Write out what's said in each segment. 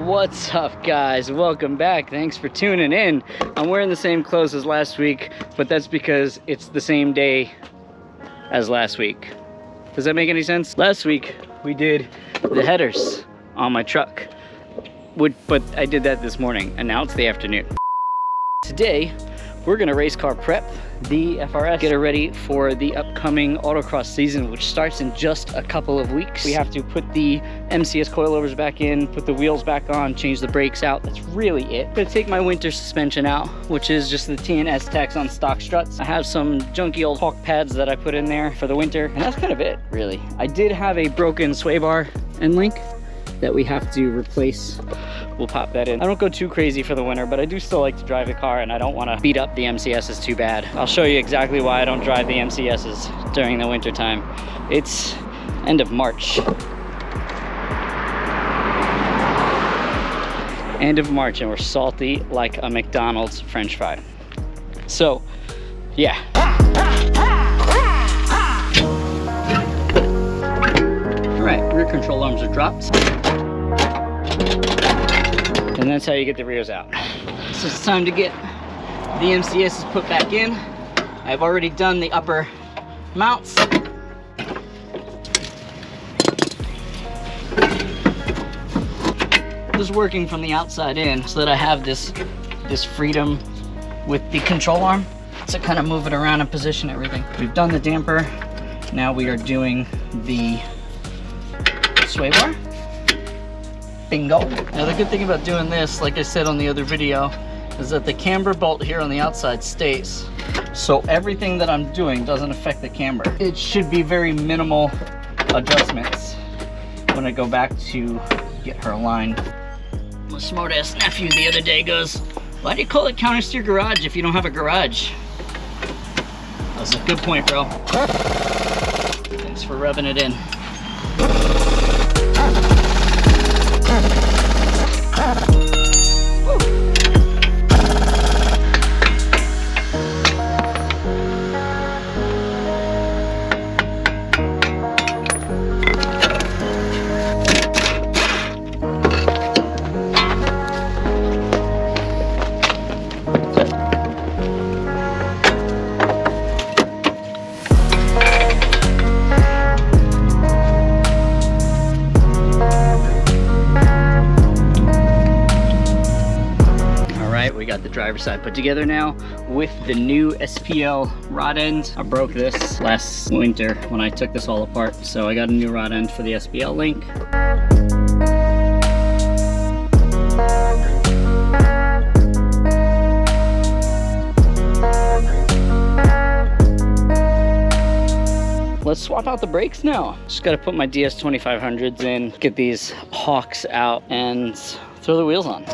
What's up, guys? Welcome back. Thanks for tuning in. I'm wearing the same clothes as last week, but that's because it's the same day as last week. Does that make any sense? Last week we did the headers on my truck, but I did that this morning and now it's the afternoon. Today we're gonna race car prep the FRS, get it ready for the upcoming autocross season, which starts in just a couple of weeks. We have to put the MCS coilovers back in, put the wheels back on, change the brakes out. That's really it. I'm gonna take my winter suspension out, which is just the T&S Tex on stock struts. I have some junky old Hawk pads that I put in there for the winter, and that's kind of it, really. I did have a broken sway bar end link that we have to replace. We'll pop that in. I don't go too crazy for the winter, but I do still like to drive the car and I don't want to beat up the MCSs too bad. I'll show you exactly why I don't drive the MCSs during the winter time. It's end of March. End of March and we're salty like a McDonald's French fry. So, yeah. All right, rear control arms are dropped. And that's how you get the rears out. So it's time to get the MCSs put back in. I've already done the upper mounts. Just working from the outside in so that I have this freedom with the control arm to kind of move it around and position everything. We've done the damper. Now we are doing the sway bar. Bingo. Now the good thing about doing this, like I said on the other video, is that the camber bolt here on the outside stays. So everything that I'm doing doesn't affect the camber. It should be very minimal adjustments when I go back to get her aligned. My smart ass nephew the other day goes, "Why do you call it counter steer garage if you don't have a garage?" That's a good point, bro. Thanks for rubbing it in. Driver's side put together now with the new SPL rod end. I broke this last winter when I took this all apart, so I got a new rod end for the SPL link. Let's swap out the brakes now. Just got to put my DS 2500s in, get these Hawks out, and throw the wheels on.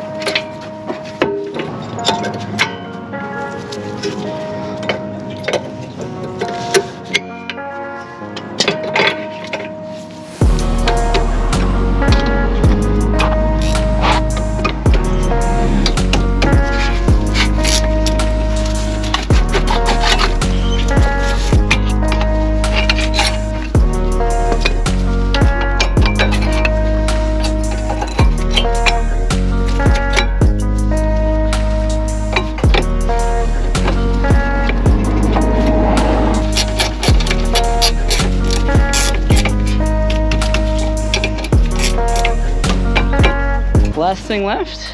Last thing left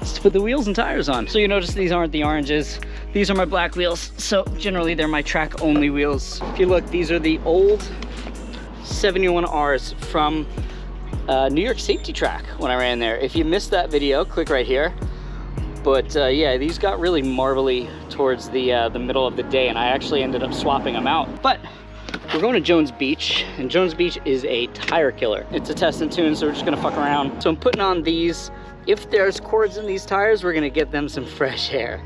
is to put the wheels and tires on. So you notice these aren't the oranges. These are my black wheels. So generally they're my track only wheels. If you look, these are the old 71Rs from New York Safety Track when I ran there. If you missed that video, click right here. But yeah, these got really marbly towards the middle of the day and I actually ended up swapping them out. But we're going to Jones Beach, and Jones Beach is a tire killer. It's a test and tune, so we're just gonna fuck around. So I'm putting on these. If there's cords in these tires, we're gonna get them some fresh air.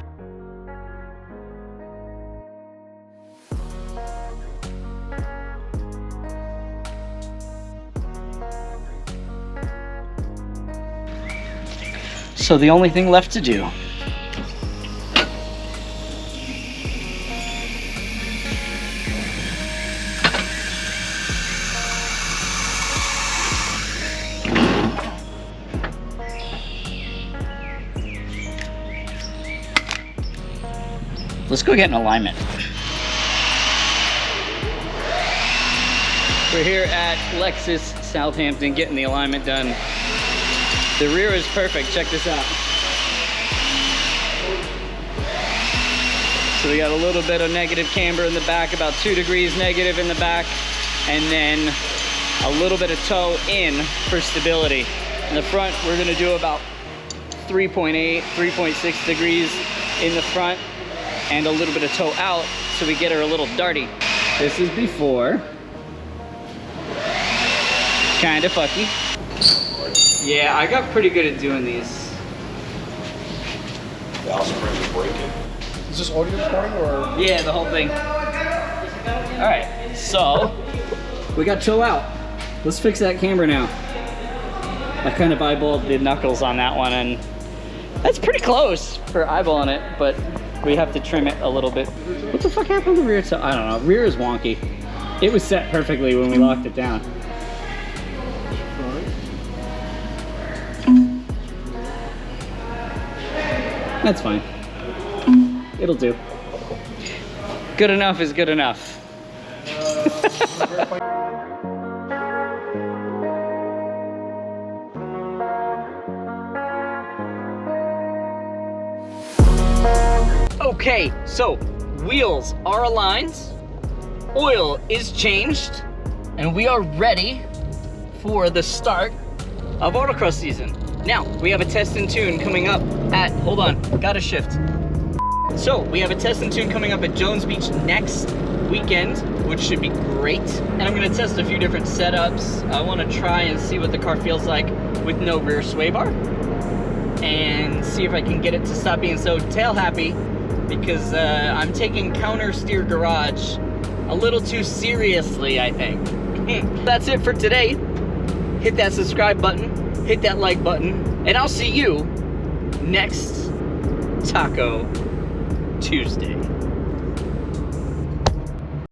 So the only thing left to do Let's go get an alignment. We're here at Lexus Southampton getting the alignment done. The rear is perfect, check this out. So we got a little bit of negative camber in the back, about 2 degrees negative in the back, and then a little bit of toe in for stability. In the front, we're gonna do about 3.8, 3.6 degrees in the front, and a little bit of toe out, so we get her a little darty. This is before. Kinda fucky. Yeah, I got pretty good at doing these. Valve springs are breaking. Is this audio recording or? Yeah, the whole thing. All right, so we got toe out. Let's fix that camber now. I kind of eyeballed the knuckles on that one, and that's pretty close for eyeballing it, but we have to trim it a little bit. What the fuck happened to the rear toe? I don't know. Rear is wonky. It was set perfectly when we locked it down. That's fine. It'll do. Good enough is good enough. Okay, so wheels are aligned, oil is changed, and we are ready for the start of Autocross season. Now, we have a test and tune coming up at, hold on, gotta shift. So, we have a test and tune coming up at Jones Beach next weekend, which should be great. And I'm gonna test a few different setups. I wanna try and see what the car feels like with no rear sway bar, and see if I can get it to stop being so tail happy, because I'm taking counter steer garage a little too seriously, I think. That's it for today. Hit that subscribe button, hit that like button, and I'll see you next Taco Tuesday.